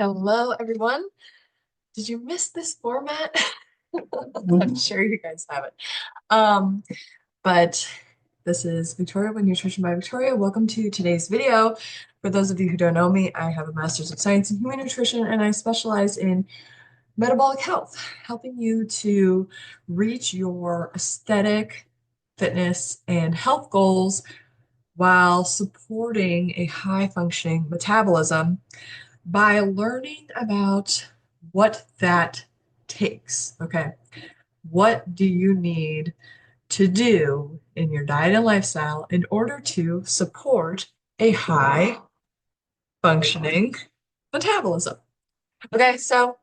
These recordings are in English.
Hello, everyone. Did you miss this format? I'm sure you guys have it. Um, but this is Victoria with Nutrition by Victoria. Welcome to today's video. For those of you who don't know me, I have a Master's of Science in Human Nutrition, and I specialize in metabolic health, helping you to reach your aesthetic, fitness, and health goals while supporting a high-functioning metabolism by learning about what that takes. Okay. What do you need to do in your diet and lifestyle in order to support a high functioning metabolism? Okay. So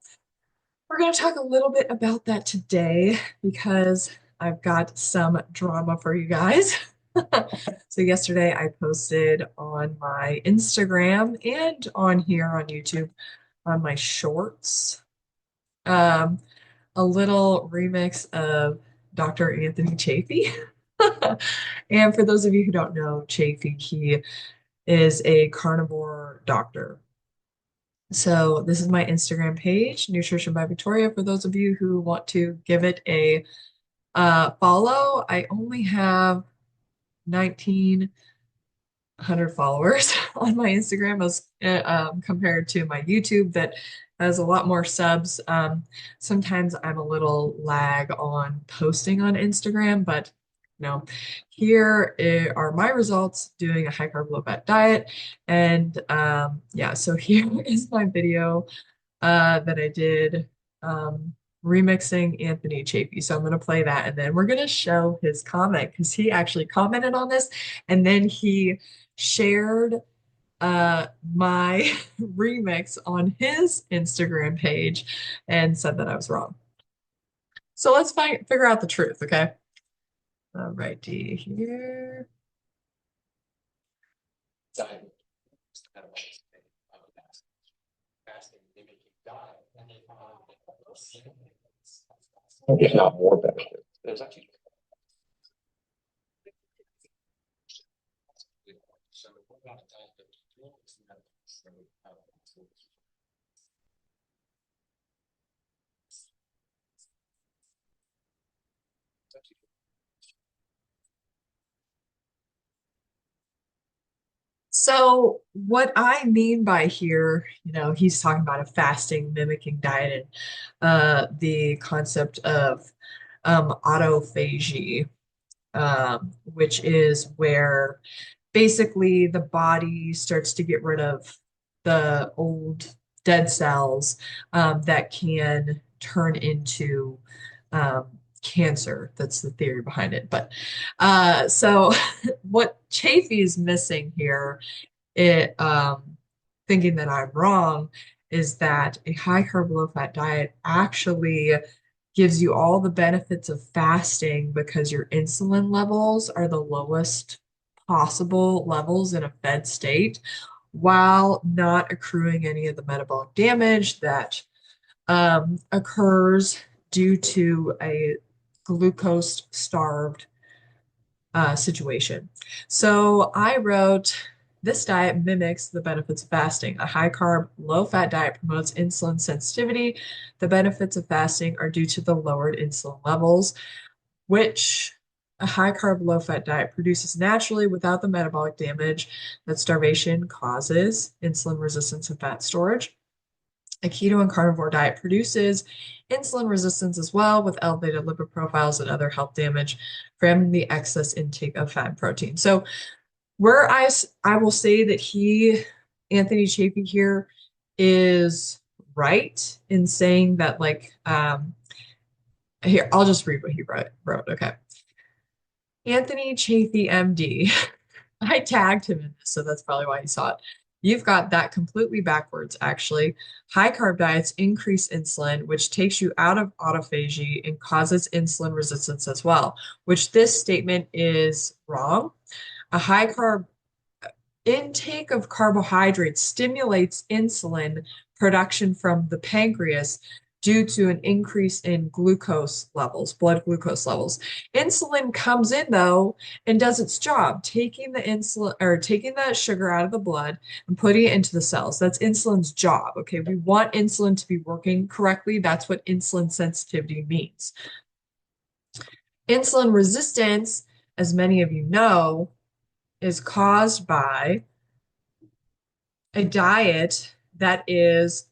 we're going to talk a little bit about that today because I've got some drama for you guys. So yesterday I posted on my Instagram and on here on YouTube on my shorts, um, a little remix of Dr. Anthony Chaffy. And for those of you who don't know Chaffy, he is a carnivore doctor. So this is my Instagram page, Nutrition by Victoria, for those of you who want to give it a follow. I only have 1,900 followers on my Instagram as compared to my YouTube that has a lot more subs. Sometimes I'm a little lag on posting on Instagram, but no. Here are my results doing a high carb, low fat diet. And yeah, so here is my video that I did remixing Anthony Chaffee. So I'm going to play that and then we're going to show his comment because he actually commented on this and then he shared my remix on his Instagram page and said that I was wrong. So let's figure out the truth, okay? All righty here. If not more benefit. There's actually So what I mean by here, he's talking about a fasting mimicking diet and the concept of autophagy, which is where basically the body starts to get rid of the old dead cells that can turn into um, cancer. That's the theory behind it. But so what Chafee is missing here, it thinking that I'm wrong, is that a high carb, low fat diet actually gives you all the benefits of fasting because your insulin levels are the lowest possible levels in a fed state while not accruing any of the metabolic damage that occurs due to a glucose starved situation. So I wrote, this diet mimics the benefits of fasting. A high carb, low fat diet promotes insulin sensitivity. The benefits of fasting are due to the lowered insulin levels, which a high carb, low fat diet produces naturally without the metabolic damage that starvation causes, insulin resistance and fat storage. A keto and carnivore diet produces insulin resistance as well, with elevated lipid profiles and other health damage from the excess intake of fat and protein. So where I will say that Anthony Chaffee here is right in saying that here, I'll just read what he wrote. Okay. Anthony Chaffee, MD. I tagged him in this, so that's probably why he saw it. You've got that completely backwards, actually. High carb diets increase insulin, which takes you out of autophagy and causes insulin resistance as well, which this statement is wrong. A high carb intake of carbohydrates stimulates insulin production from the pancreas, due to an increase in glucose levels, blood glucose levels. Insulin comes in though and does its job, taking the insulin or taking the sugar out of the blood and putting it into the cells. That's insulin's job. Okay, we want insulin to be working correctly. That's what insulin sensitivity means. Insulin resistance, as many of you know, is caused by a diet that is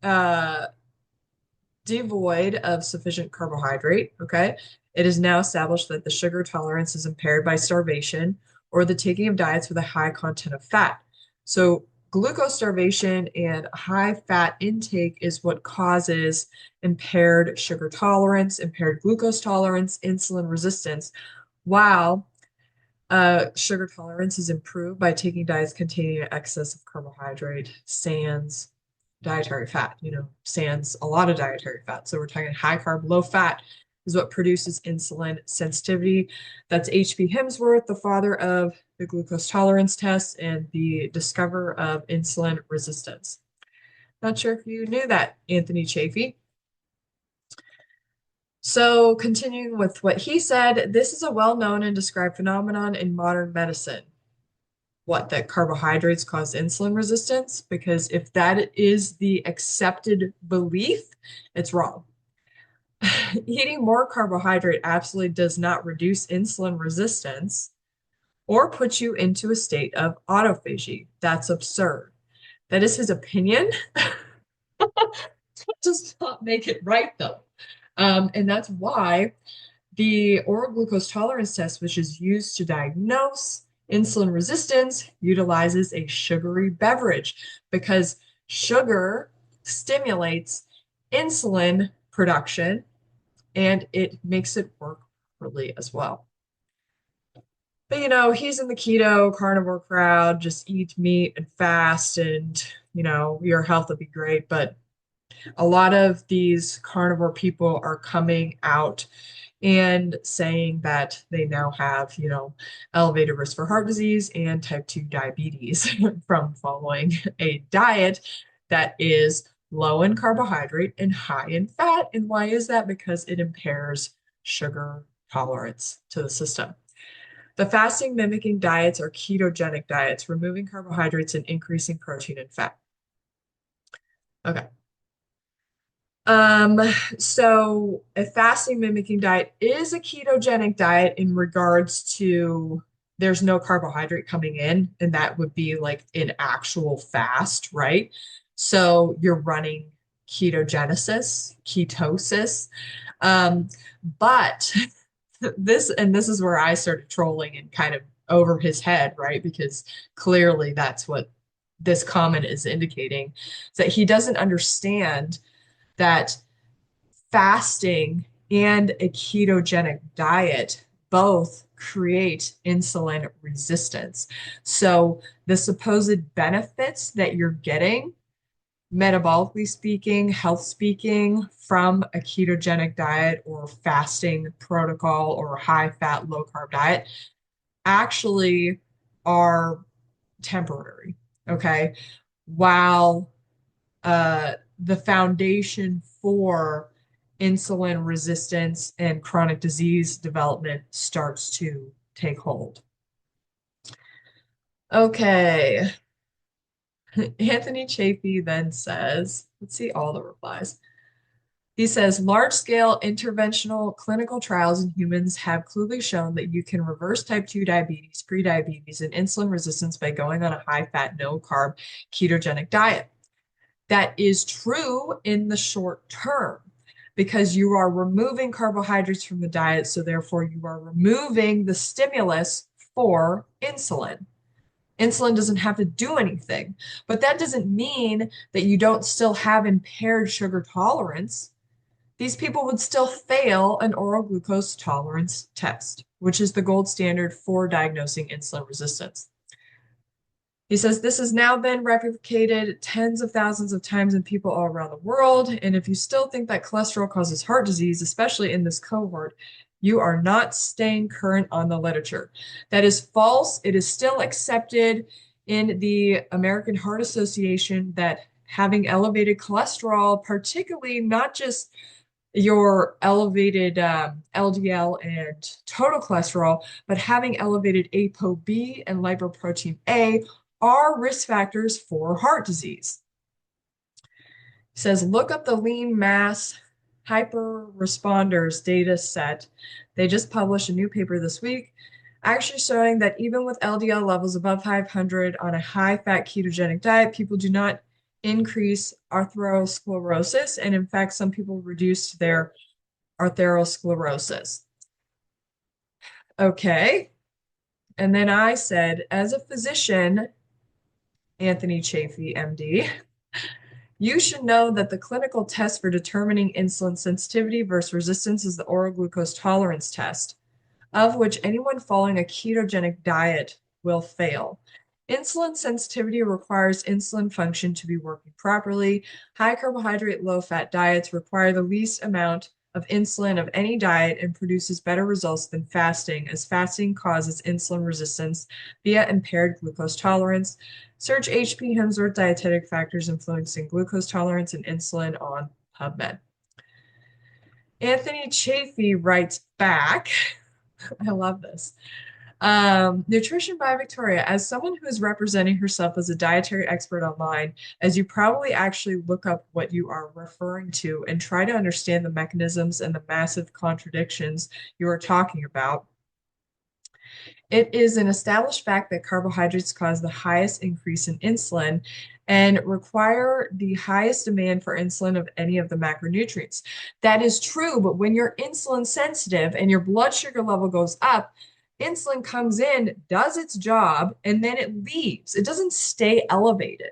uh, devoid of sufficient carbohydrate. Okay. It is now established that the sugar tolerance is impaired by starvation or the taking of diets with a high content of fat. So, glucose starvation and high fat intake is what causes impaired sugar tolerance, impaired glucose tolerance, insulin resistance, while sugar tolerance is improved by taking diets containing an excess of carbohydrate, sans dietary fat, sans a lot of dietary fat. So we're talking high carb, low fat is what produces insulin sensitivity. That's H.B. Hemsworth, the father of the glucose tolerance test and the discoverer of insulin resistance. Not sure if you knew that, Anthony Chaffy. So, continuing with what he said, this is a well-known and described phenomenon in modern medicine. What, that carbohydrates cause insulin resistance? Because if that is the accepted belief, it's wrong. Eating more carbohydrate absolutely does not reduce insulin resistance or put you into a state of autophagy. That's absurd. That is his opinion. Does not make it right, though. And that's why the oral glucose tolerance test, which is used to diagnose insulin resistance, utilizes a sugary beverage because sugar stimulates insulin production and it makes it work properly as well. But he's in the keto carnivore crowd, just eat meat and fast, and your health will be great. But a lot of these carnivore people are coming out and saying that they now have, elevated risk for heart disease and type 2 diabetes from following a diet that is low in carbohydrate and high in fat. And why is that? Because it impairs sugar tolerance to the system. The fasting mimicking diets are ketogenic diets, removing carbohydrates and increasing protein and fat. Okay. So a fasting mimicking diet is a ketogenic diet in regards to there's no carbohydrate coming in, and that would be like an actual fast, right? So you're running ketosis. But this is where I started trolling and kind of over his head, right? Because clearly that's what this comment is indicating, is that he doesn't understand that fasting and a ketogenic diet both create insulin resistance. So the supposed benefits that you're getting, metabolically speaking, health speaking, from a ketogenic diet or fasting protocol or high fat, low carb diet actually are temporary. Okay. While the foundation for insulin resistance and chronic disease development starts to take hold. Okay. Anthony Chaffee then says, let's see all the replies. He says, large-scale interventional clinical trials in humans have clearly shown that you can reverse type 2 diabetes, prediabetes, and insulin resistance by going on a high-fat, no-carb ketogenic diet. That is true in the short term because you are removing carbohydrates from the diet, so therefore you are removing the stimulus for insulin. Insulin doesn't have to do anything, but that doesn't mean that you don't still have impaired sugar tolerance. These people would still fail an oral glucose tolerance test, which is the gold standard for diagnosing insulin resistance. He says this has now been replicated tens of thousands of times in people all around the world. And if you still think that cholesterol causes heart disease, especially in this cohort, you are not staying current on the literature. That is false. It is still accepted in the American Heart Association that having elevated cholesterol, particularly not just your elevated LDL and total cholesterol, but having elevated ApoB and lipoprotein A are risk factors for heart disease. It says, look up the lean mass hyper responders data set. They just published a new paper this week, actually showing that even with LDL levels above 500 on a high-fat ketogenic diet, people do not increase atherosclerosis, and in fact, some people reduce their atherosclerosis. Okay. And then I said, as a physician, Anthony Chaffy, MD, you should know that the clinical test for determining insulin sensitivity versus resistance is the oral glucose tolerance test, of which anyone following a ketogenic diet will fail. Insulin sensitivity requires insulin function to be working properly. High carbohydrate, low fat diets require the least amount of insulin of any diet and produces better results than fasting, as fasting causes insulin resistance via impaired glucose tolerance. Search HP Hemsworth dietetic factors influencing glucose tolerance and insulin on PubMed. Anthony Chaffee writes back, I love this. Nutrition by Victoria. As someone who is representing herself as a dietary expert online, as you probably actually look up what you are referring to and try to understand the mechanisms and the massive contradictions you are talking about, it is an established fact that carbohydrates cause the highest increase in insulin and require the highest demand for insulin of any of the macronutrients. That is true, but when you're insulin sensitive and your blood sugar level goes up, insulin comes in, does its job, and then it leaves. It doesn't stay elevated.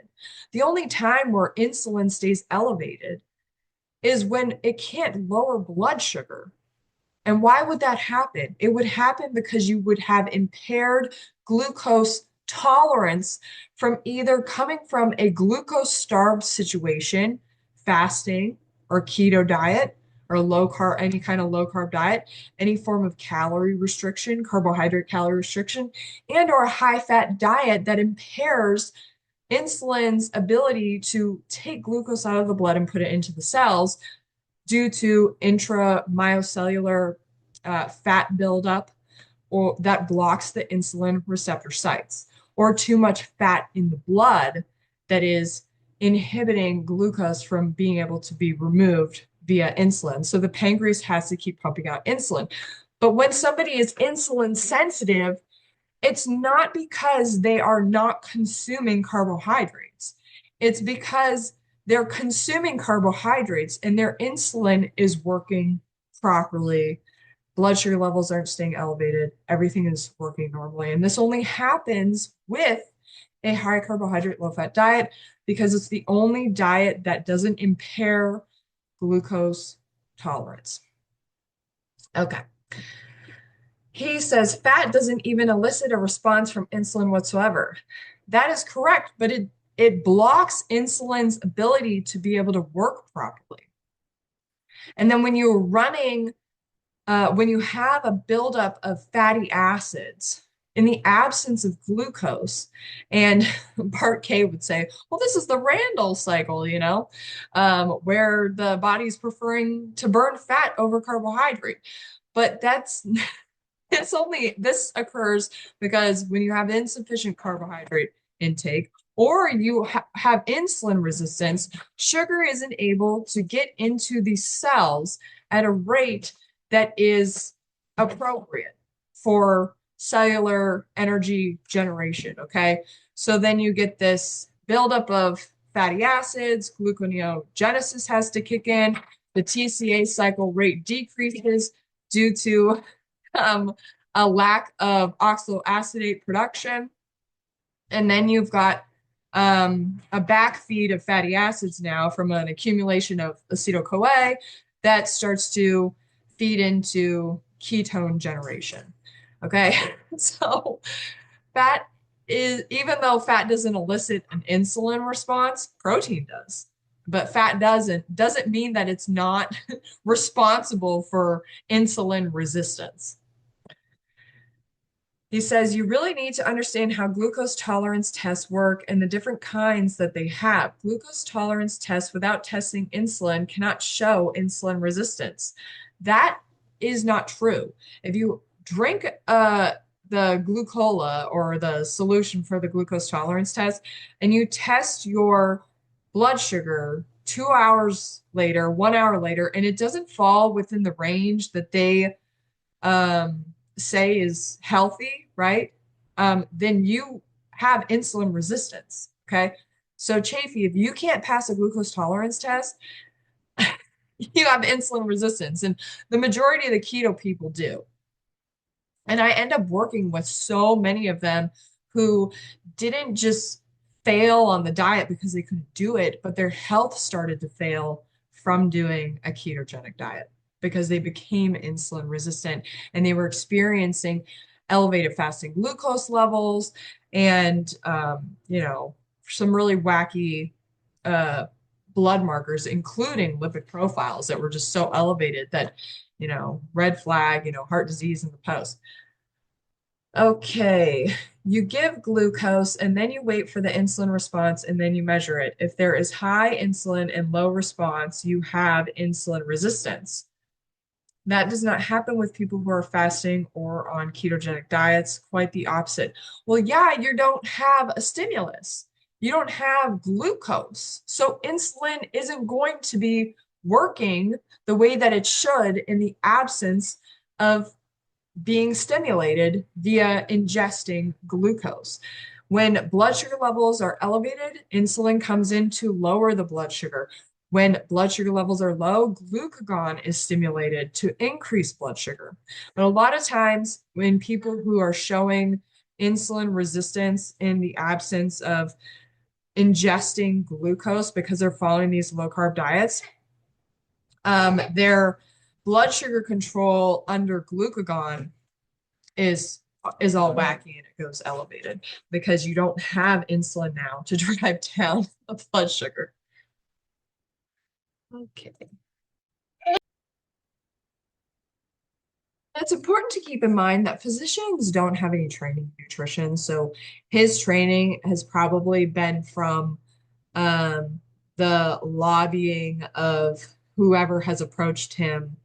The only time where insulin stays elevated is when it can't lower blood sugar. And why would that happen? It would happen because you would have impaired glucose tolerance from either coming from a glucose starved situation, fasting or keto diet or low carb, any kind of low carb diet, any form of calorie restriction, carbohydrate calorie restriction, and or a high fat diet that impairs insulin's ability to take glucose out of the blood and put it into the cells due to intramyocellular fat buildup or that blocks the insulin receptor sites, or too much fat in the blood that is inhibiting glucose from being able to be removed via insulin. So the pancreas has to keep pumping out insulin. But when somebody is insulin sensitive, it's not because they are not consuming carbohydrates. It's because they're consuming carbohydrates and their insulin is working properly. Blood sugar levels aren't staying elevated. Everything is working normally. And this only happens with a high carbohydrate, low fat diet because it's the only diet that doesn't impair glucose tolerance. Okay. He says fat doesn't even elicit a response from insulin whatsoever. That is correct, but it blocks insulin's ability to be able to work properly. And then when you're running, when you have a buildup of fatty acids in the absence of glucose, and Part K would say, well, this is the Randall cycle, where the body's preferring to burn fat over carbohydrate. But this occurs because when you have insufficient carbohydrate intake or you have insulin resistance, sugar isn't able to get into the cells at a rate that is appropriate for cellular energy generation. Okay. So then you get this buildup of fatty acids, gluconeogenesis has to kick in, the TCA cycle rate decreases due to a lack of oxaloacetate production. And then you've got a backfeed of fatty acids now from an accumulation of acetyl-CoA that starts to feed into ketone generation. Okay, so fat is, even though fat doesn't elicit an insulin response, protein does. But fat doesn't mean that it's not responsible for insulin resistance. He says you really need to understand how glucose tolerance tests work and the different kinds that they have. Glucose tolerance tests without testing insulin cannot show insulin resistance. That is not true. If you drink the glucola or the solution for the glucose tolerance test and you test your blood sugar 2 hours later, 1 hour later, and it doesn't fall within the range that they um, say is healthy, right? Then you have insulin resistance. Okay. So, Chaffy, if you can't pass a glucose tolerance test, you have insulin resistance. And the majority of the keto people do. And I end up working with so many of them who didn't just fail on the diet because they couldn't do it, but their health started to fail from doing a ketogenic diet because they became insulin resistant and they were experiencing elevated fasting glucose levels and, some really wacky uh, blood markers, including lipid profiles that were just so elevated that, red flag, heart disease in the post. Okay, you give glucose and then you wait for the insulin response and then you measure it. If there is high insulin and low response, you have insulin resistance. That does not happen with people who are fasting or on ketogenic diets, quite the opposite. Well, yeah, you don't have a stimulus. You don't have glucose. So insulin isn't going to be working the way that it should in the absence of being stimulated via ingesting glucose. When blood sugar levels are elevated, insulin comes in to lower the blood sugar. When blood sugar levels are low, glucagon is stimulated to increase blood sugar. But a lot of times, when people who are showing insulin resistance in the absence of ingesting glucose because they're following these low carb diets, their blood sugar control under glucagon is is all wacky and it goes elevated because you don't have insulin now to drive down the blood sugar. Okay. It's important to keep in mind that physicians don't have any training in nutrition, so his training has probably been from um, the lobbying of whoever has approached him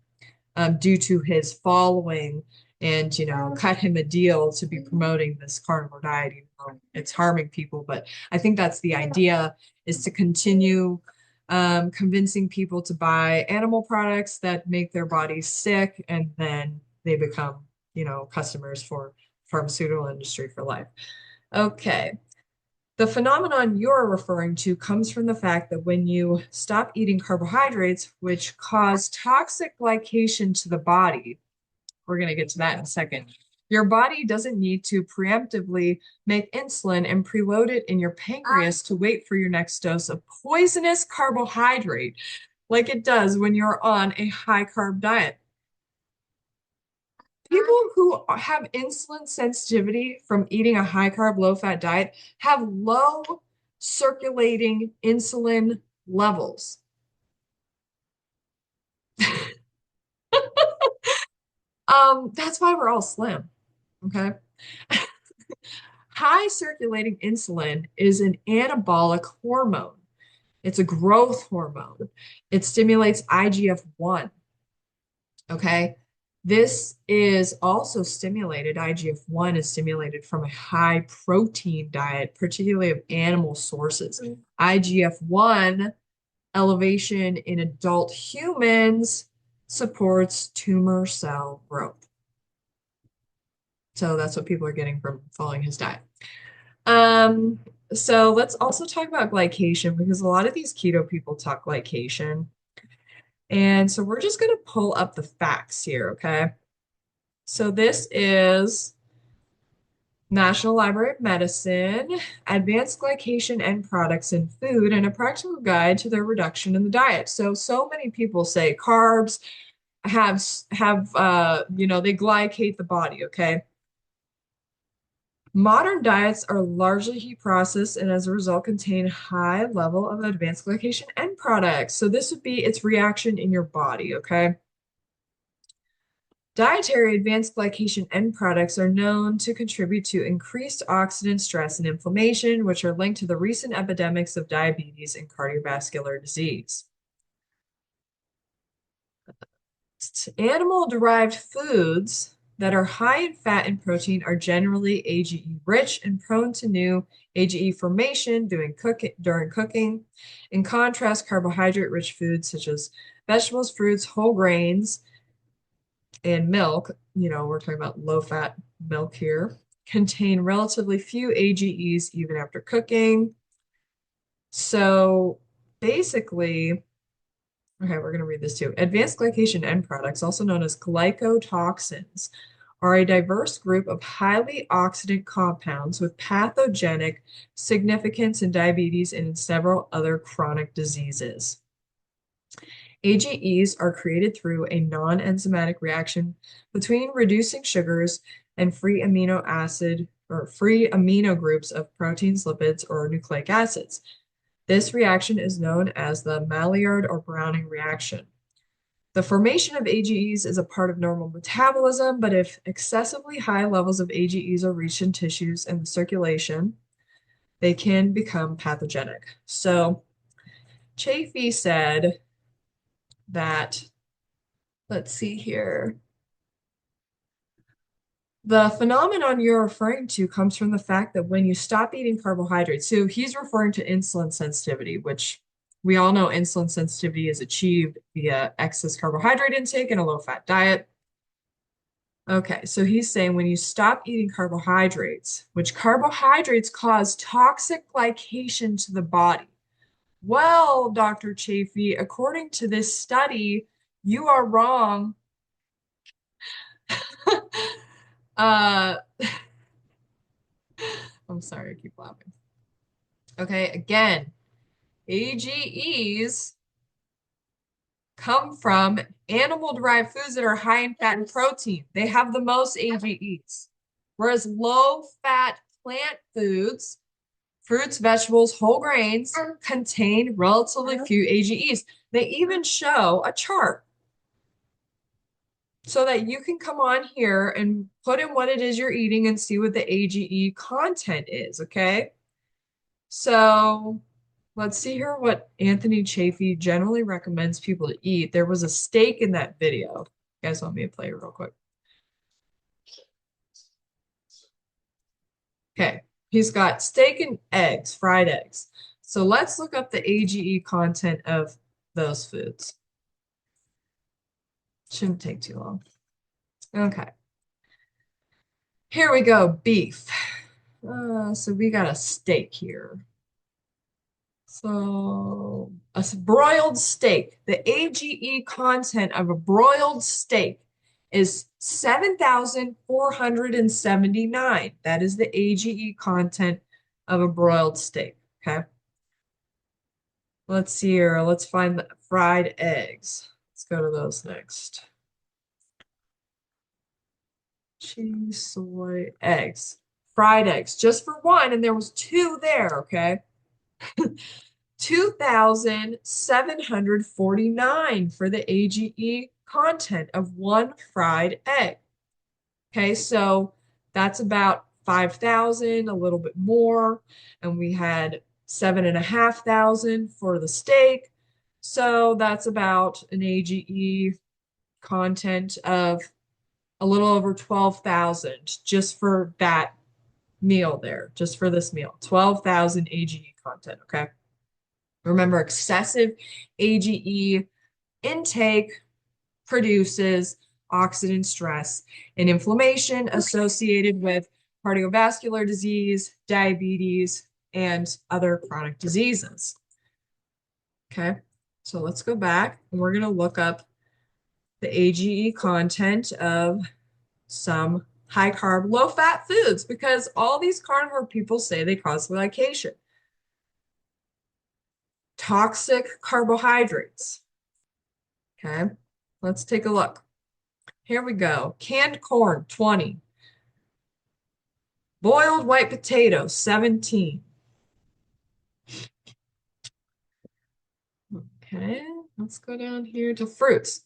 due to his following and, cut him a deal to be promoting this carnivore diet. Even though it's harming people, but I think that's the idea is to continue convincing people to buy animal products that make their bodies sick and then they become, customers for pharmaceutical industry for life. Okay. The phenomenon you're referring to comes from the fact that when you stop eating carbohydrates, which cause toxic glycation to the body, we're going to get to that in a second. Your body doesn't need to preemptively make insulin and preload it in your pancreas to wait for your next dose of poisonous carbohydrate like it does when you're on a high carb diet. People who have insulin sensitivity from eating a high carb, low fat diet have low circulating insulin levels. That's why we're all slim. Okay. High circulating insulin is an anabolic hormone. It's a growth hormone. It stimulates IGF-1. Okay. This is also stimulated. IGF-1 is stimulated from a high protein diet, particularly of animal sources. IGF-1 elevation in adult humans supports tumor cell growth. So that's what people are getting from following his diet. So let's also talk about glycation because a lot of these keto people talk glycation. And so we're just going to pull up the facts here, okay? So this is National Library of Medicine, Advanced Glycation End Products in Food, and a Practical Guide to their Reduction in the Diet. So many people say carbs have they glycate the body, okay? Modern diets are largely heat processed and as a result contain high level of advanced glycation end products. So this would be its reaction in your body, okay? Dietary advanced glycation end products are known to contribute to increased oxidant stress and inflammation, which are linked to the recent epidemics of diabetes and cardiovascular disease. Animal-derived foods that are high in fat and protein are generally AGE rich and prone to new AGE formation during cooking. In contrast, carbohydrate-rich foods such as vegetables, fruits, whole grains, and milk, we're talking about low-fat milk here, contain relatively few AGEs even after cooking. So basically, okay, we're going to read this too. Advanced glycation end products, also known as glycotoxins, are a diverse group of highly oxidant compounds with pathogenic significance in diabetes and in several other chronic diseases. AGEs are created through a non-enzymatic reaction between reducing sugars and free amino groups of proteins, lipids, or nucleic acids. This reaction is known as the Maillard or Browning reaction. The formation of AGEs is a part of normal metabolism, but if excessively high levels of AGEs are reached in tissues and the circulation, they can become pathogenic. So Chaffy said that, let's see here. The phenomenon you're referring to comes from the fact that when you stop eating carbohydrates, so he's referring to insulin sensitivity, which we all know insulin sensitivity is achieved via excess carbohydrate intake and a low-fat diet. Okay, so he's saying when you stop eating carbohydrates, which carbohydrates cause toxic glycation to the body. Well, Dr. Chaffee, according to this study, you are wrong. uh, I'm sorry, I keep laughing. Okay, again, AGEs come from animal-derived foods that are high in fat and protein. They have the most AGEs. Whereas low-fat plant foods, fruits, vegetables, whole grains, contain relatively few AGEs. They even show a chart so that you can come on here and put in what it is you're eating and see what the AGE content is, okay? So let's see here what Anthony Chaffee generally recommends people to eat. There was a steak in that video. You guys want me to play it real quick? Okay, he's got steak and eggs, fried eggs. So let's look up the AGE content of those foods. Shouldn't take too long. Okay. Here we go, beef. So we got a steak here. So a broiled steak, the AGE content of a broiled steak is 7,479. That is the AGE content of a broiled steak, okay? Let's see here. Let's find the fried eggs. Let's go to those next. Cheese, soy, eggs. Fried eggs, just for one, and there was two there, okay? 2,749 for the AGE content of one fried egg. Okay, so that's about 5,000, a little bit more. And we had 7,500 for the steak. So that's about an AGE content of a little over 12,000 just for that meal there, just for this meal. 12,000 AGE content, okay? Remember, excessive AGE intake produces oxidant stress and inflammation associated with cardiovascular disease, diabetes, and other chronic diseases. Okay, so let's go back and we're going to look up the AGE content of some high carb, low fat foods because all these carnivore people say they cause glycation. Toxic carbohydrates. Okay, let's take a look. Here we go. Canned corn, 20. Boiled white potato, 17. Okay, let's go down here to fruits.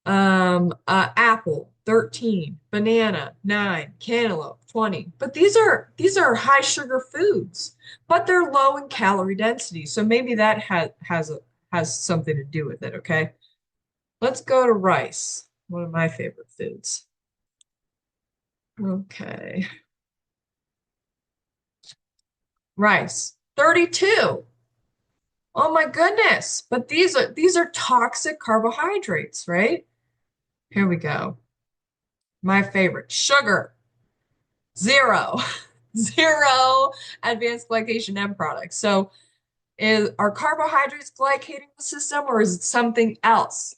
Apple, 13, banana, 9, cantaloupe, 20. But these are high sugar foods, but they're low in calorie density. So maybe that has something to do with it, okay? Let's go to rice, one of my favorite foods. Okay. Rice, 32. Oh my goodness. But these are toxic carbohydrates, right? Here we go. My favorite, sugar, 0. 0 advanced glycation end products. So are carbohydrates glycating the system or is it something else?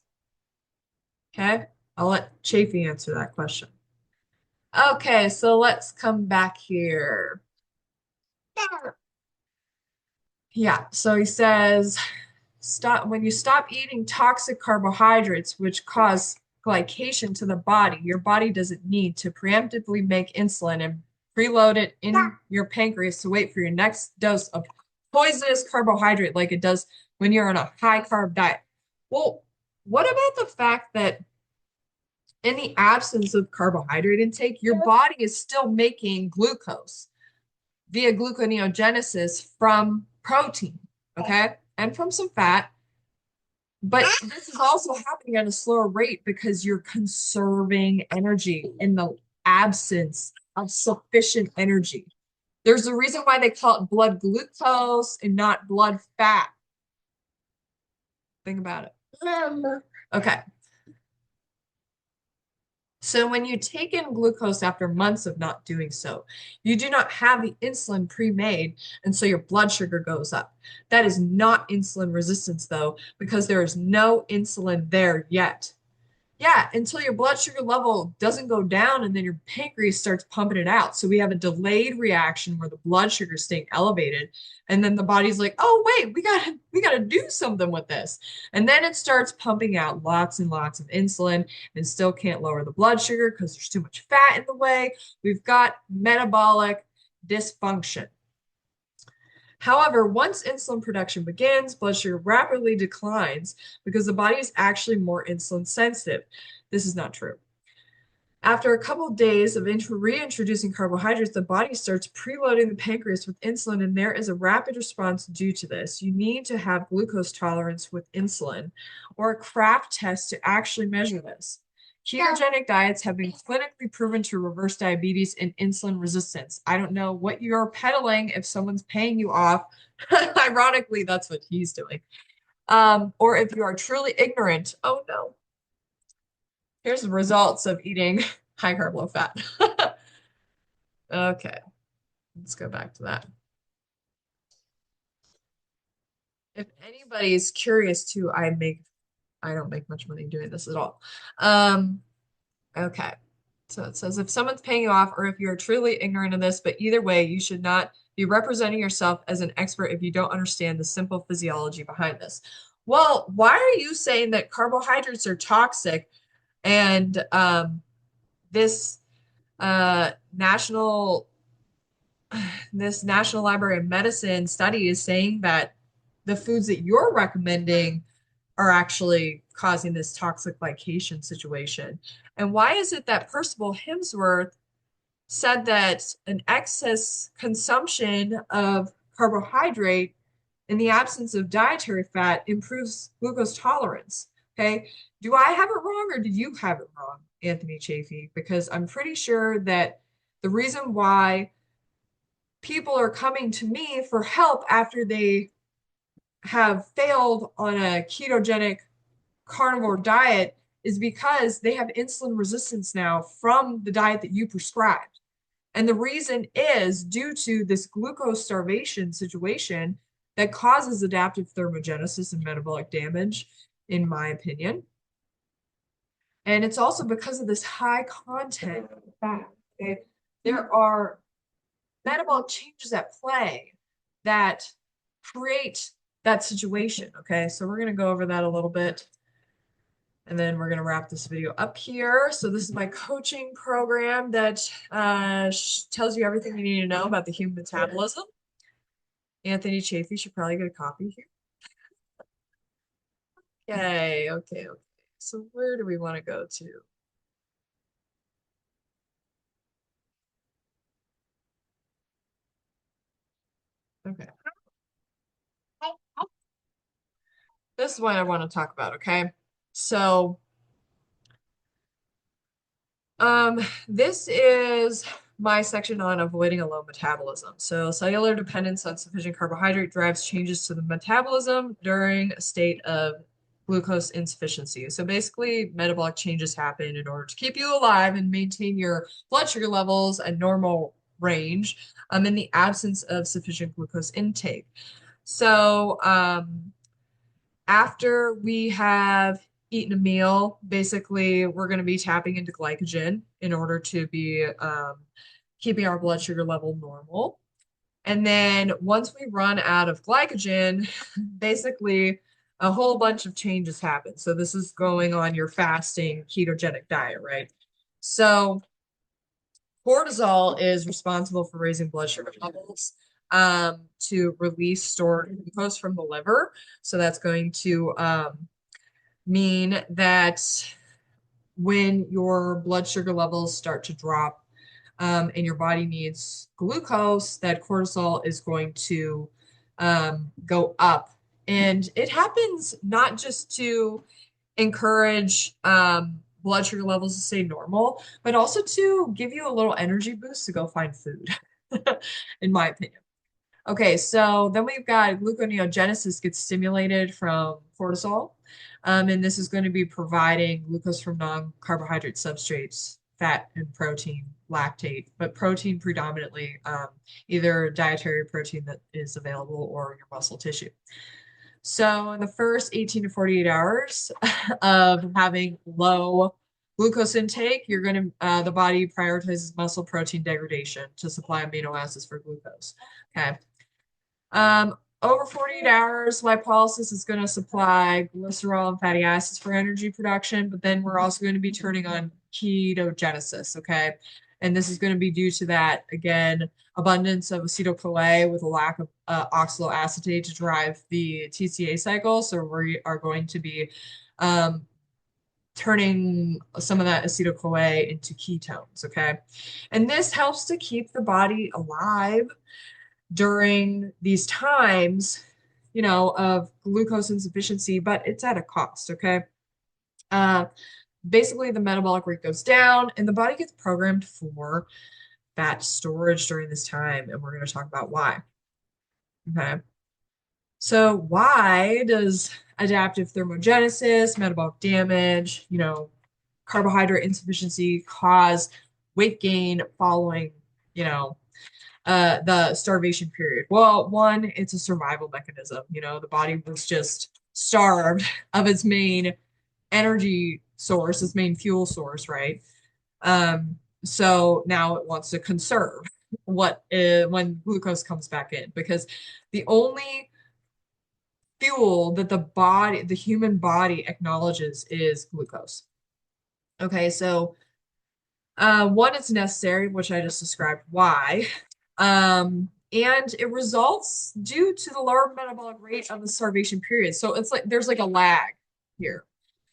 Okay. I'll let Chaffy answer that question. Okay, so let's come back here. Yeah, so he says stop when you stop eating toxic carbohydrates, which cause glycation to the body, your body doesn't need to preemptively make insulin and preload it in your pancreas to wait for your next dose of poisonous carbohydrate like it does when you're on a high carb diet. Well, what about the fact that in the absence of carbohydrate intake, your body is still making glucose via gluconeogenesis from protein, okay, and from some fat. But this is also happening at a slower rate because you're conserving energy in the absence of sufficient energy. There's a reason why they call it blood glucose and not blood fat. Think about it. Okay. So when you take in glucose after months of not doing so, you do not have the insulin pre-made, and so your blood sugar goes up. That is not insulin resistance, though, because there is no insulin there yet. Yeah, until your blood sugar level doesn't go down and then your pancreas starts pumping it out. So we have a delayed reaction where the blood sugar is staying elevated, and then the body's like, "Oh, wait, we gotta do something with this." And then it starts pumping out lots and lots of insulin and still can't lower the blood sugar because there's too much fat in the way. We've got metabolic dysfunction. However, once insulin production begins, blood sugar rapidly declines because the body is actually more insulin sensitive. This is not true. After a couple of days of reintroducing carbohydrates, the body starts preloading the pancreas with insulin, and there is a rapid response due to this. You need to have glucose tolerance with insulin or a Kraft test to actually measure this. Ketogenic diets have been clinically proven to reverse diabetes and insulin resistance. I don't know what you're peddling if someone's paying you off. Ironically, that's what he's doing. Or if you are truly ignorant. Oh no. Here's the results of eating high carb, low fat. Okay, let's go back to that. If anybody's curious too, I don't make much money doing this at all. Okay. So it says if someone's paying you off or if you're truly ignorant of this, but either way, you should not be representing yourself as an expert if you don't understand the simple physiology behind this. Well, why are you saying that carbohydrates are toxic and this national this National Library of Medicine study is saying that the foods that you're recommending are actually causing this toxic glycation situation? And why is it that Percival Hemsworth said that an excess consumption of carbohydrate in the absence of dietary fat improves glucose tolerance? Okay. Do I have it wrong or did you have it wrong, Anthony Chaffee? Because I'm pretty sure that the reason why people are coming to me for help after they have failed on a ketogenic carnivore diet is because they have insulin resistance now from the diet that you prescribed. And the reason is due to this glucose starvation situation that causes adaptive thermogenesis and metabolic damage, in my opinion. And it's also because of this high content of fat. Okay? There are metabolic changes at play that create that situation. Okay, so we're going to go over that a little bit. And then we're going to wrap this video up here. So this is my coaching program that tells you everything you need to know about the human metabolism. Anthony Chaffee should probably get a copy here. Okay, okay, okay. So where do we want to go to? Okay. This is what I want to talk about, okay? So, this is my section on avoiding a low metabolism. So, cellular dependence on sufficient carbohydrate drives changes to the metabolism during a state of glucose insufficiency. So, basically, metabolic changes happen in order to keep you alive and maintain your blood sugar levels at normal range, in the absence of sufficient glucose intake. So, after we have eaten a meal, basically we're going to be tapping into glycogen in order to be keeping our blood sugar level normal. And then once we run out of glycogen, basically a whole bunch of changes happen. So this is going on your fasting ketogenic diet, right? So cortisol is responsible for raising blood sugar levels to release stored glucose from the liver. So that's going to mean that when your blood sugar levels start to drop and your body needs glucose, that cortisol is going to go up. And it happens not just to encourage blood sugar levels to stay normal, but also to give you a little energy boost to go find food, in my opinion. Okay, so then we've got gluconeogenesis gets stimulated from cortisol, and this is going to be providing glucose from non-carbohydrate substrates, fat and protein, lactate, but protein predominantly, either dietary protein that is available or your muscle tissue. So in the first 18 to 48 hours of having low glucose intake, you're going to the body prioritizes muscle protein degradation to supply amino acids for glucose. Okay. Over 48 hours, lipolysis is going to supply glycerol and fatty acids for energy production, but then we're also going to be turning on ketogenesis, okay? And this is going to be due to that, again, abundance of acetyl-CoA with a lack of oxaloacetate to drive the TCA cycle. So we are going to be turning some of that acetyl-CoA into ketones, okay? And this helps to keep the body alive during these times, of glucose insufficiency, but it's at a cost, okay? Uh, Basically, the metabolic rate goes down and the body gets programmed for fat storage during this time. And we're going to talk about why. Okay. So, why does adaptive thermogenesis, metabolic damage, carbohydrate insufficiency cause weight gain following, you know, the starvation period? Well, one, it's a survival mechanism. The body was just starved of its main energy source, its main fuel source, right? So now it wants to conserve when glucose comes back in, because the only fuel that the human body acknowledges is glucose. Okay, so one, it's necessary, which I just described why. And it results due to the lower metabolic rate of the starvation period. So it's like there's like a lag here.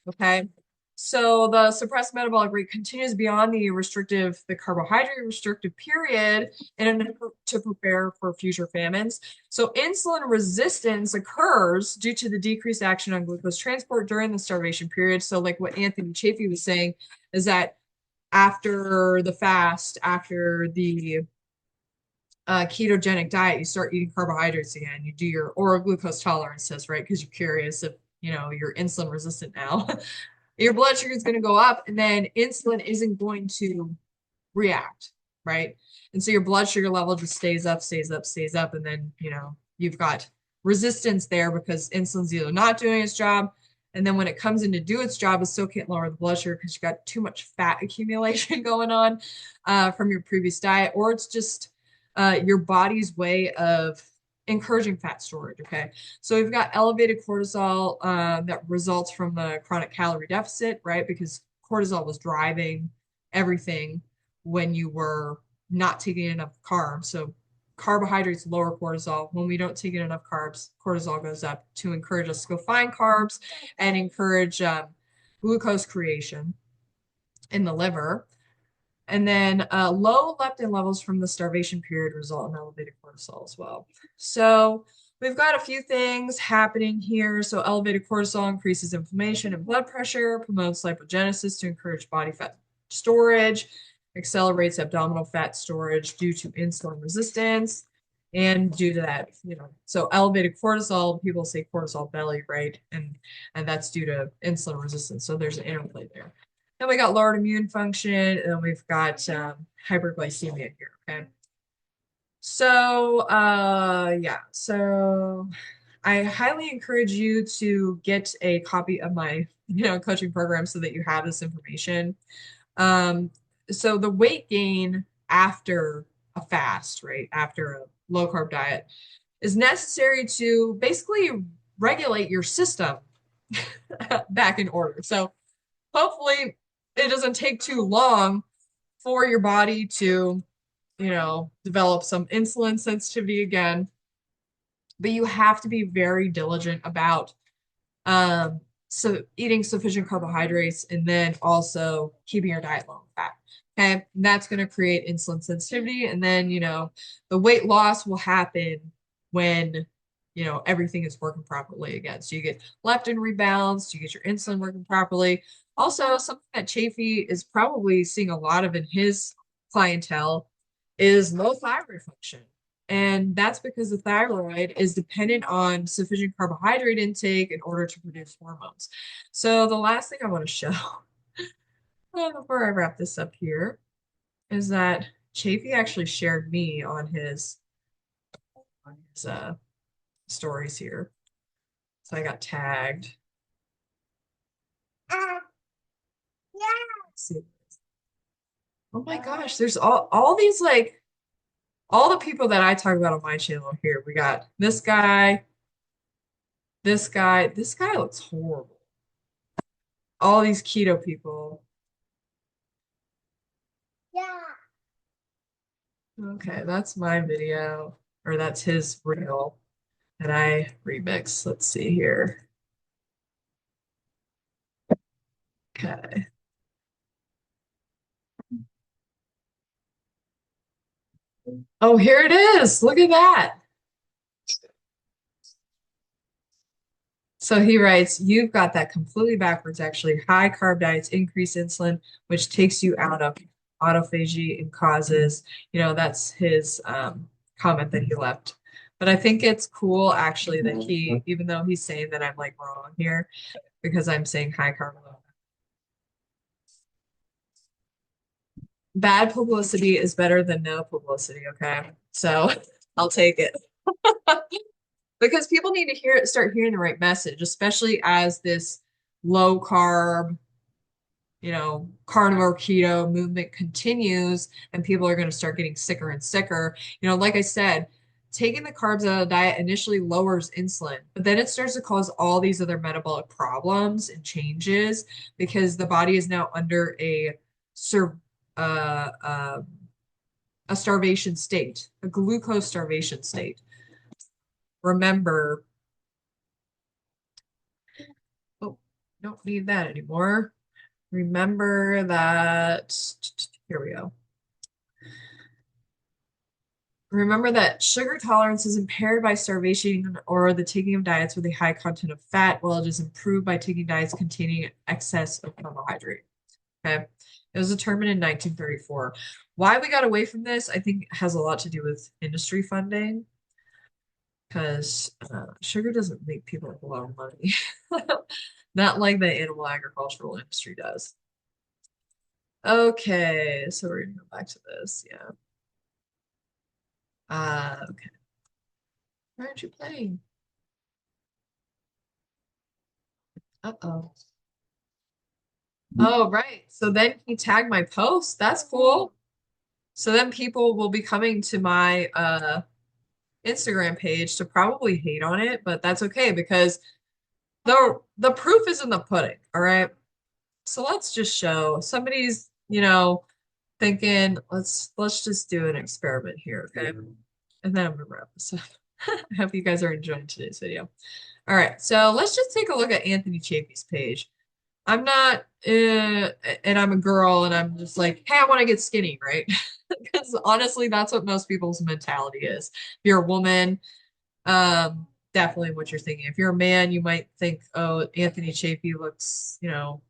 Okay. So the suppressed metabolic rate continues beyond the carbohydrate restrictive period in an effort to prepare for future famines. So insulin resistance occurs due to the decreased action on glucose transport during the starvation period. So like what Anthony Chaffy was saying is that after the fast, after the ketogenic diet, you start eating carbohydrates again. You do your oral glucose tolerance test, right? Because you're curious if you're insulin resistant now. Your blood sugar is going to go up, and then insulin isn't going to react, right? And so your blood sugar level just stays up, stays up, stays up, and then you've got resistance there because insulin's either not doing its job, and then when it comes in to do its job, it still can't lower the blood sugar because you got too much fat accumulation going on from your previous diet, or it's just your body's way of encouraging fat storage. Okay, so we've got elevated cortisol that results from the chronic calorie deficit, right? Because cortisol was driving everything when you were not taking enough carbs. So carbohydrates lower cortisol. When we don't take in enough carbs, cortisol goes up to encourage us to go find carbs and encourage glucose creation in the liver. And then low leptin levels from the starvation period result in elevated cortisol as well. So we've got a few things happening here. So elevated cortisol increases inflammation and blood pressure, promotes lipogenesis to encourage body fat storage, accelerates abdominal fat storage due to insulin resistance. And due to that, so elevated cortisol, people say cortisol belly, right? And that's due to insulin resistance. So there's an interplay there. Then we got lowered immune function, and we've got hyperglycemia here, okay? So, yeah, so I highly encourage you to get a copy of my, coaching program so that you have this information. Um, so the weight gain after a fast, right, after a low carb diet is necessary to basically regulate your system back in order. So hopefully it doesn't take too long for your body to, develop some insulin sensitivity again. But you have to be very diligent about so eating sufficient carbohydrates and then also keeping your diet low in fat. Okay. And that's going to create insulin sensitivity. And then, the weight loss will happen when, everything is working properly again. So you get leptin rebalanced, you get your insulin working properly. Also, something that Chaffy is probably seeing a lot of in his clientele is low thyroid function. And that's because the thyroid is dependent on sufficient carbohydrate intake in order to produce hormones. So the last thing I want to show before I wrap this up here is that Chaffee actually shared me on his stories here. So I got tagged. Let's see. Oh my gosh, there's all these like all the people that I talk about on my channel here. We got this guy, this guy. This guy looks horrible. All these keto people. Okay, that's my video, or that's his reel that I remix. Let's see here. Okay. Oh, here it is. Look at that. So he writes, you've got that completely backwards, actually. High carb diets increase insulin, which takes you out of autophagy and causes, that's his comment that he left. But I think it's cool actually that even though he's saying that I'm like wrong here, because I'm saying high carb. Bad publicity is better than no publicity, okay? So I'll take it. Because people need to start hearing the right message, especially as this low carb, carnivore keto movement continues and people are going to start getting sicker and sicker. Like I said, taking the carbs out of the diet initially lowers insulin, but then it starts to cause all these other metabolic problems and changes because the body is now under uh, uh, a starvation state, a glucose starvation state. Remember, oh, don't need that anymore. Remember that, here we go. Remember that sugar tolerance is impaired by starvation or the taking of diets with a high content of fat, while it is improved by taking diets containing excess of carbohydrate. Okay. It was determined in 1934. Why we got away from this, I think, has a lot to do with industry funding because sugar doesn't make people a lot of money. Not like the animal agricultural industry does. Okay, so we're gonna go back to this. Yeah. Okay. Why aren't you playing? Uh-oh. Oh, right. So then he tagged my post. That's cool. So then people will be coming to my Instagram page to probably hate on it, but that's okay because the proof is in the pudding, all right? So let's just show somebody's, thinking, let's just do an experiment here, okay? And then I'm gonna wrap this up. I hope you guys are enjoying today's video. All right, so let's just take a look at Anthony Chaffee's page. I'm not, and I'm a girl, and I'm just like, hey, I want to get skinny, right? Because honestly, that's what most people's mentality is. If you're a woman, definitely what you're thinking. If you're a man, you might think, oh, Anthony Chaffee looks, I'm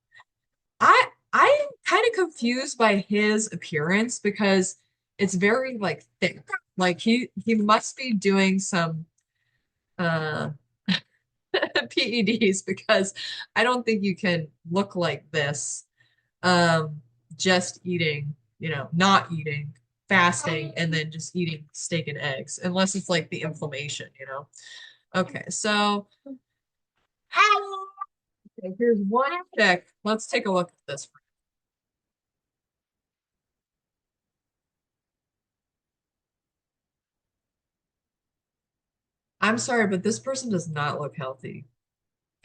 kind of confused by his appearance because it's very like thick. Like he must be doing some uh PEDs because I don't think you can look like this um just eating, not eating, fasting, and then just eating steak and eggs, unless it's like the inflammation. Okay, so okay, here's one chick. Let's take a look at this. I'm sorry, but this person does not look healthy.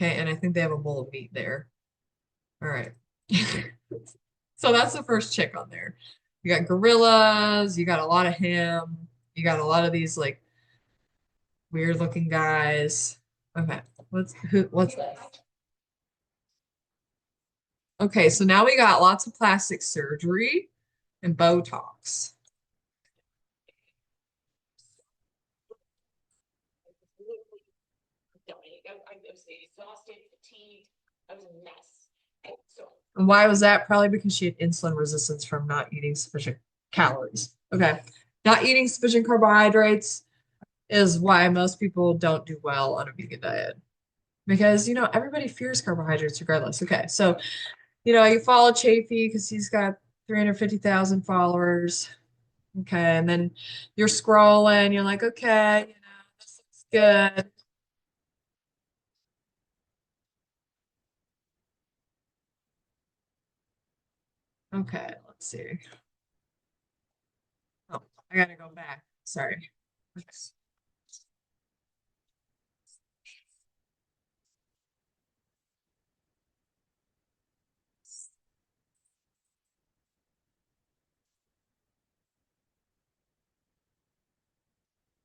Okay, and I think they have a bowl of meat there. All right. So that's the first chick on there. You got gorillas, you got a lot of ham, you got a lot of these like weird looking guys. Okay, what's that? Okay, so now we got lots of plastic surgery and Botox. And why was that? Probably because she had insulin resistance from not eating sufficient calories. Okay. Not eating sufficient carbohydrates is why most people don't do well on a vegan diet. Because, everybody fears carbohydrates regardless. Okay. So, you follow Chaffee because he's got 350,000 followers. Okay. And then you're scrolling, you're like, okay, this looks good. Okay. Let's see. Oh, I gotta go back. Sorry.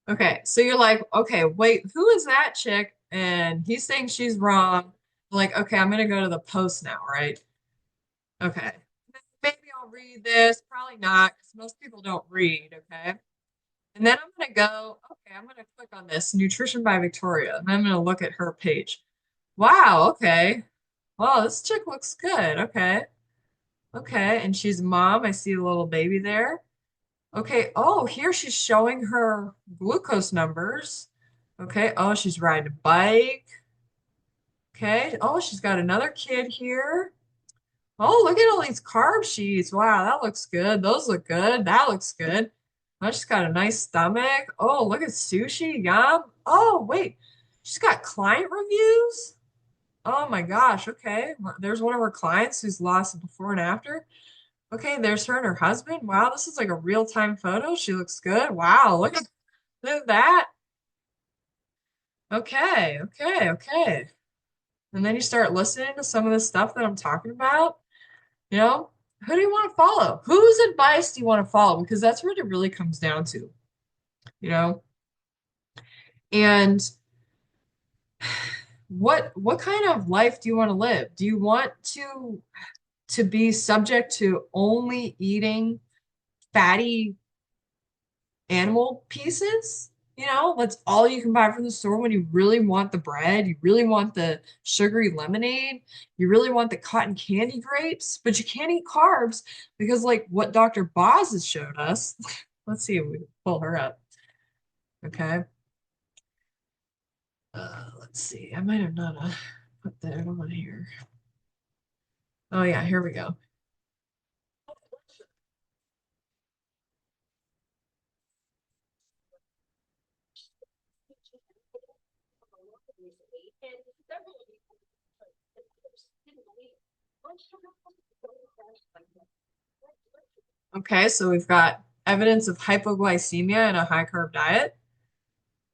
Okay, so you're like, okay, wait, who is that chick? And he's saying she's wrong. Like, okay, I'm gonna go to the post now, right? Okay. Maybe I'll read this. Probably not, because most people don't read, okay? And then I'm gonna go, okay, I'm gonna click on this, Nutrition by Victoria, and I'm gonna look at her page. Wow, okay. Well, this chick looks good. Okay. Okay. And she's a mom. I see a little baby there. Okay. Oh, here she's showing her glucose numbers. Okay. Oh, she's riding a bike. Okay. Oh, she's got another kid here. Oh, look at all these carb sheets. Wow, that looks good. Those look good. That looks good. Oh, she's got a nice stomach. Oh, look at sushi. Yum. Oh, wait. She's got client reviews? Oh my gosh. Okay. There's one of her clients who's lost a before and after. Okay, there's her and her husband. Wow, this is like a real-time photo. She looks good. Wow, look at that. Okay, okay, okay. And then you start listening to some of the stuff that I'm talking about. You know, who do you want to follow? Whose advice do you want to follow? Because that's what it really comes down to, you know? And what kind of life do you want to live? Do you want to be subject to only eating fatty animal pieces? That's all you can buy from the store when you really want the bread, you really want the sugary lemonade, you really want the cotton candy grapes, but you can't eat carbs because, like what Dr. Boz has showed us, let's see if we can pull her up. Okay. Let's see. I might have not put that on here. Oh, yeah, here we go. Okay, so we've got evidence of hypoglycemia in a high carb diet.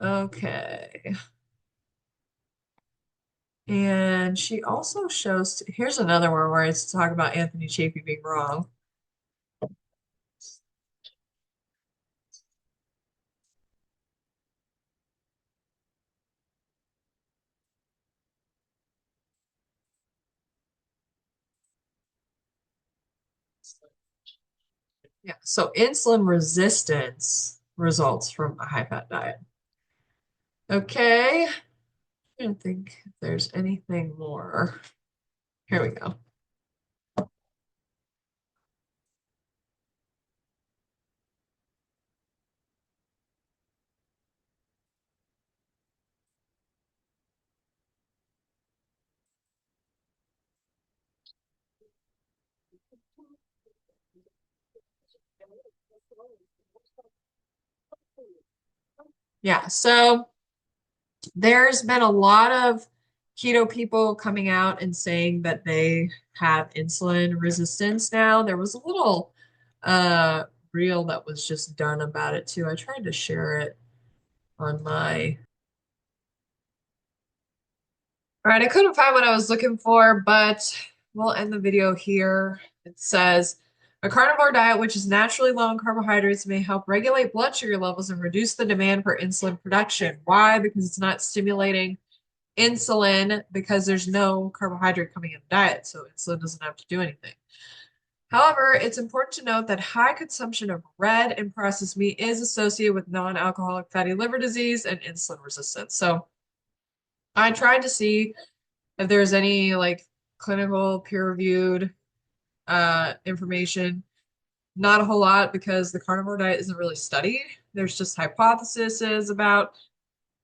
Okay. And she also shows, here's another one where it's talking about Anthony Chaffee being wrong. Yeah, so insulin resistance results from a high-fat diet. Okay, I don't think if there's anything more. Here we go. Yeah, so there's been a lot of keto people coming out and saying that they have insulin resistance now. There was a little uh reel that was just done about it too. I tried to share it on my. All right, I couldn't find what I was looking for, but we'll end the video here. It says a carnivore diet, which is naturally low in carbohydrates, may help regulate blood sugar levels and reduce the demand for insulin production. Why? Because it's not stimulating insulin because there's no carbohydrate coming in the diet, so insulin doesn't have to do anything. However, it's important to note that high consumption of red and processed meat is associated with non-alcoholic fatty liver disease and insulin resistance. So I tried to see if there's any like clinical peer-reviewed information. Not a whole lot because the carnivore diet isn't really studied. There's just hypotheses about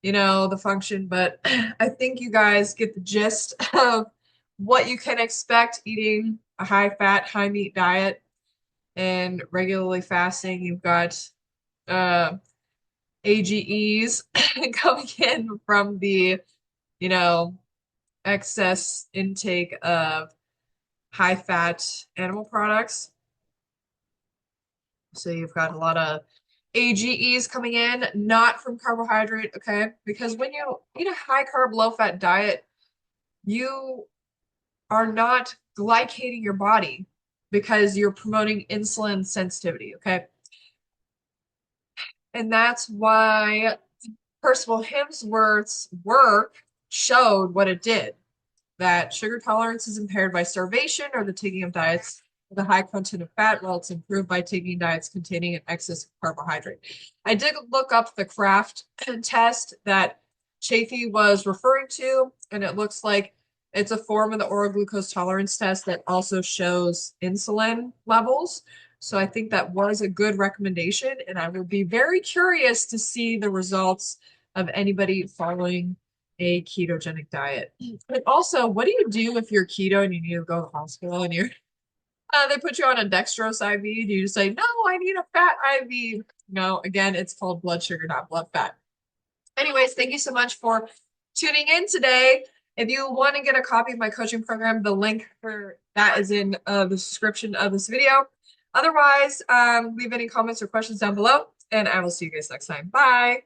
the function, but I think you guys get the gist of what you can expect eating a high fat, high meat diet and regularly fasting. You've got uh, AGEs coming in from the, you know, excess intake of high fat animal products. So you've got a lot of AGEs coming in, not from carbohydrate, okay? Because when you eat a high carb, low fat diet, you are not glycating your body because you're promoting insulin sensitivity, okay? And that's why Percival Hemsworth's work showed what it did, that sugar tolerance is impaired by starvation or the taking of diets with a high content of fat, while it's improved by taking diets containing an excess of carbohydrate. I did look up the Kraft test that Chaffy was referring to, and it looks like it's a form of the oral glucose tolerance test that also shows insulin levels. So I think that was a good recommendation, and I would be very curious to see the results of anybody following a ketogenic diet. But also, what do you do if you're keto and you need to go to the hospital and they put you on a dextrose IV? Do you just say, no, I need a fat IV? No, again, it's called blood sugar, not blood fat. Anyways, thank you so much for tuning in today. If you want to get a copy of my coaching program, the link for that is in the description of this video. Otherwise, leave any comments or questions down below, and I will see you guys next time. Bye.